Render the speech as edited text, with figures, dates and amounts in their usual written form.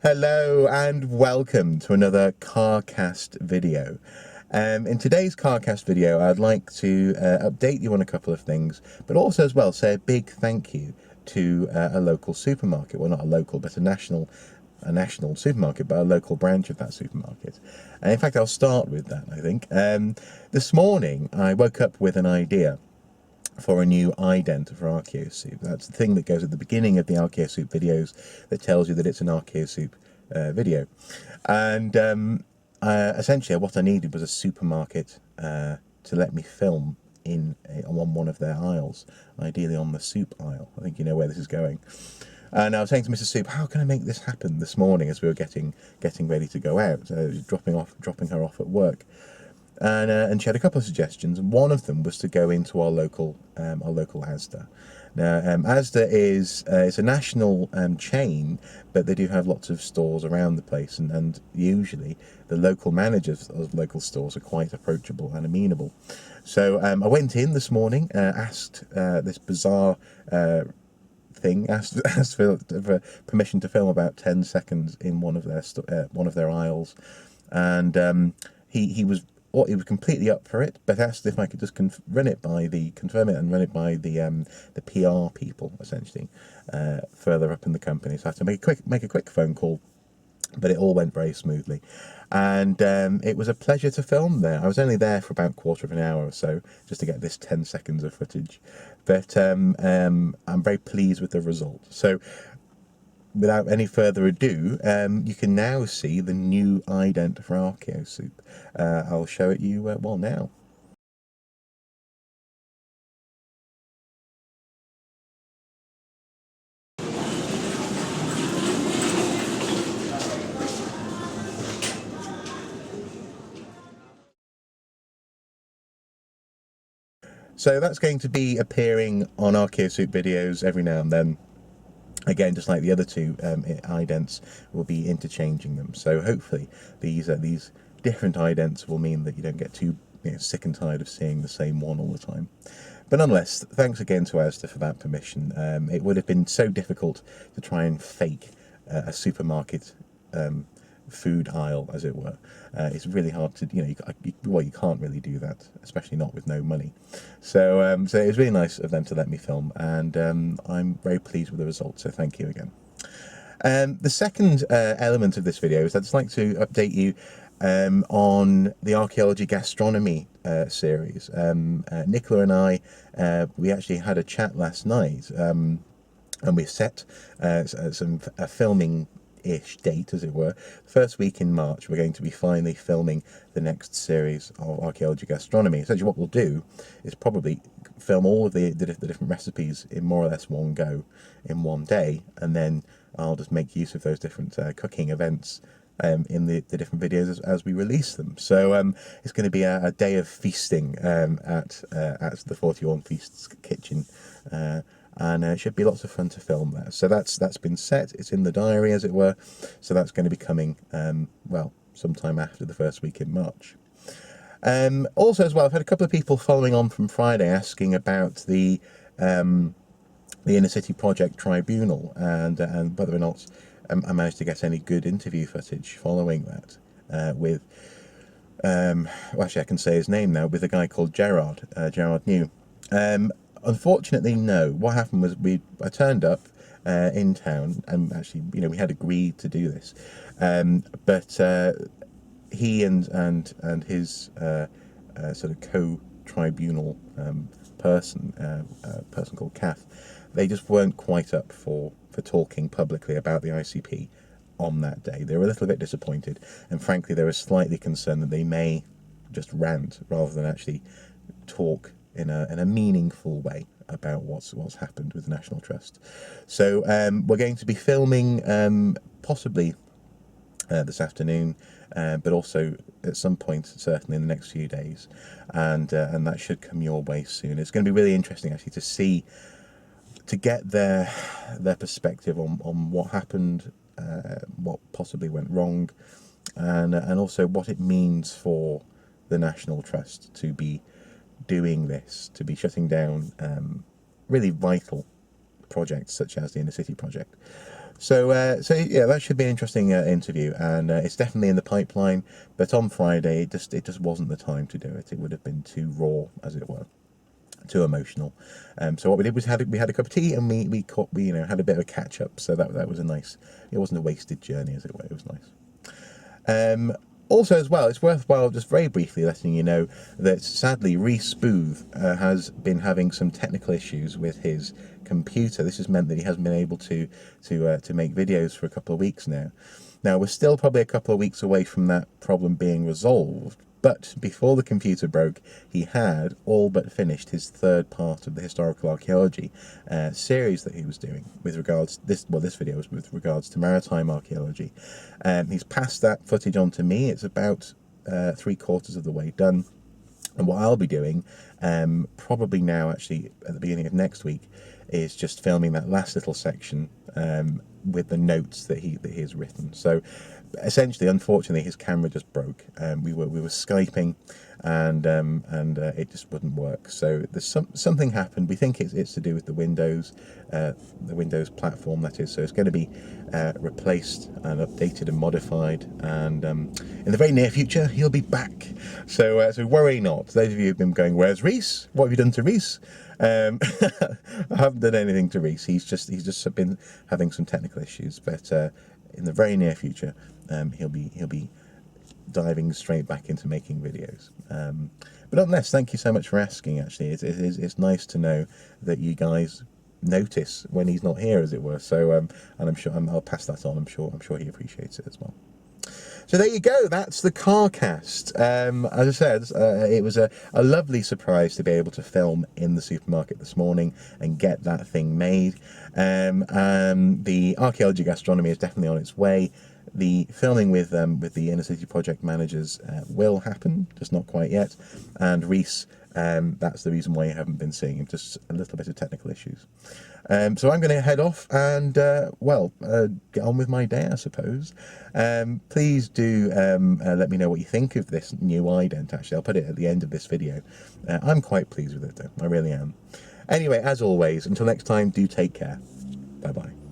Hello and welcome to another CarCast video. In today's CarCast video, I'd like to update you on a couple of things, but also as well say a big thank you to a local supermarket. Well, not a local, but a national supermarket, but a local branch of that supermarket. And in fact, I'll start with that, I think. This morning, I woke up with an idea for a new ident for Archaeosoup. That's the thing that goes at the beginning of the Archaeosoup videos that tells you that it's an Archaeosoup video. And essentially what I needed was a supermarket to let me film on one of their aisles, ideally on the soup aisle. I think you know where this is going. And I was saying to Mrs. Soup, how can I make this happen this morning as we were getting ready to go out, dropping her off at work. And she had a couple of suggestions, and one of them was to go into our local Asda. Now, Asda is it's a national chain, but they do have lots of stores around the place, and usually the local managers of local stores are quite approachable and amenable. So I went in this morning, asked this bizarre thing, asked for permission to film about 10 seconds in one of their aisles, and he was completely up for it, but asked if I could just confirm it and run it by the PR people, essentially, further up in the company. So I had to make a quick phone call, but it all went very smoothly, and it was a pleasure to film there. I was only there for about a quarter of an hour or so, just to get this 10 seconds of footage, but I'm very pleased with the result. So without any further ado, you can now see the new ident for Archaeosoup. I'll show it you now. So that's going to be appearing on Archaeosoup videos every now and then. Again, just like the other two idents, we'll be interchanging them. So hopefully these different idents will mean that you don't get too sick and tired of seeing the same one all the time. But nonetheless, thanks again to Asda for that permission. It would have been so difficult to try and fake a supermarket food aisle, as it were. It's really hard to, you can't really do that, especially not with no money. So, so it was really nice of them to let me film, and I'm very pleased with the results. So thank you again. The second element of this video is I'd just like to update you on the Archaeology Gastronomy series. Nicola and I, we actually had a chat last night, and we set a filming-ish date, as it were. First week in March, we're going to be finally filming the next series of Archaeology Gastronomy. Essentially what we'll do is probably film all of the different recipes in more or less one go, in one day, and then I'll just make use of those different cooking events in the different videos as we release them. So it's going to be a day of feasting at the 41 Feasts kitchen, and it should be lots of fun to film there. So that's been set. It's in the diary, as it were. So that's going to be coming well, sometime after the first week in March. Also, as well, I've had a couple of people following on from Friday asking about the Inner City Project Tribunal, and whether or not I managed to get any good interview footage following that with, well, actually I can say his name now, with a guy called Gerard New. Unfortunately, no. What happened was I turned up in town, and actually, we had agreed to do this, but he and his sort of co-tribunal person, person called Kath, they just weren't quite up for talking publicly about the ICP on that day. They were a little bit disappointed, and frankly, they were slightly concerned that they may just rant rather than actually talk in a meaningful way about what's happened with the National Trust. So we're going to be filming possibly this afternoon, but also at some point, certainly in the next few days, and that should come your way soon. It's going to be really interesting actually to get their perspective on what happened, what possibly went wrong, and also what it means for the National Trust to be doing this, to be shutting down really vital projects such as the Inner City Project. So yeah, that should be an interesting interview, and it's definitely in the pipeline. But on Friday, it just wasn't the time to do it. It would have been too raw, as it were, too emotional. So what we did was we had a cup of tea, and we had a bit of a catch up. So that was a nice. It wasn't a wasted journey, as it were. It was nice. Also, as well, it's worthwhile just very briefly letting you know that sadly Rhys has been having some technical issues with his computer. This has meant that he hasn't been able to make videos for a couple of weeks now. Now, we're still probably a couple of weeks away from that problem being resolved, but before the computer broke, he had all but finished his third part of the historical archaeology series that he was doing with regards this video was with regards to maritime archaeology. He's passed that footage on to me. It's about 3/4 of the way done. And what I'll be doing, probably now, actually at the beginning of next week, is just filming that last little section with the notes that he has written. So essentially, unfortunately, his camera just broke. We were Skyping, and it just wouldn't work. So there's something happened. We think it's to do with the Windows platform, that is. So it's going to be replaced and updated and modified, and in the very near future he'll be back. So worry not. Those of you who've been going, "Where's Rhys? What have you done to Rhys?" I haven't done anything to Rhys. He's just been having some technical issues, but in the very near future, he'll be diving straight back into making videos. But nonetheless, thank you so much for asking. Actually, it's nice to know that you guys notice when he's not here, as it were. So and I'm sure I'll pass that on. I'm sure he appreciates it as well. So there you go, that's the Carcast. As I said, it was a lovely surprise to be able to film in the supermarket this morning and get that thing made. The Archaeology Gastronomy is definitely on its way. The filming with the Inner City project managers will happen, just not quite yet. And Rhys, that's the reason why you haven't been seeing him, just a little bit of technical issues. So I'm going to head off and, get on with my day, I suppose. Please do let me know what you think of this new ident, actually. I'll put it at the end of this video. I'm quite pleased with it, though. I really am. Anyway, as always, until next time, do take care. Bye-bye.